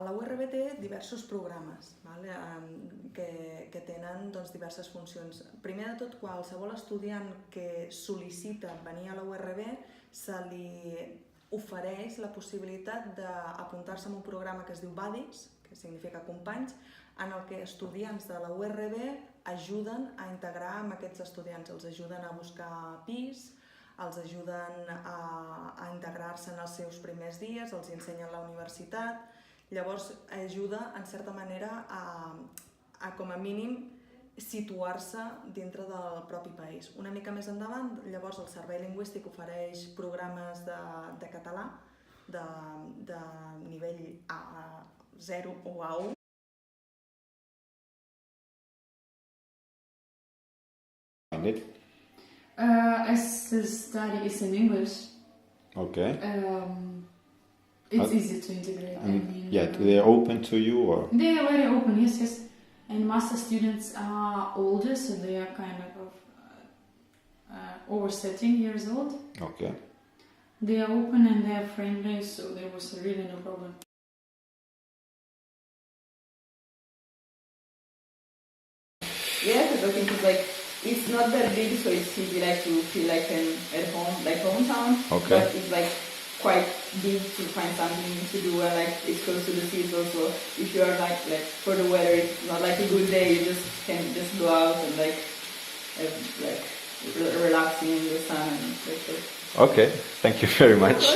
La URB té diversos programes, vale? que tenen doncs, diverses funcions. Primer de tot, qualsevol estudiant que sol·licita venir a la URB se li ofereix la possibilitat d'apuntar-se en un programa que es diu Buddies, que significa companys, en el que estudiants de la URB ajuden a integrar amb aquests estudiants, els ajuden a buscar pis, els ajuden a integrar-se en els seus primers dies, els ensenyen la universitat. Llavors ajuda en certa manera a com a mínim situar-se dintre del propi país. Una mica més endavant, llavors el Servei Lingüístic ofereix programes de català de nivell A0 o A1. As the study is in English, Okay. it's easy to integrate. They're open to you, or? They are very open, yes. And master students are older, so they are kind of over 13 years old. Okay. They are open and they are friendly, so there was really no problem. Yeah, because I think it's not that big, so it's easy to feel like at home, like hometown. Okay. But it's quite big to find something to do, and it's close to the city also. If you are for the weather, it's not a good day, you just can just go out and relaxing in the sun and Okay, thank you very much.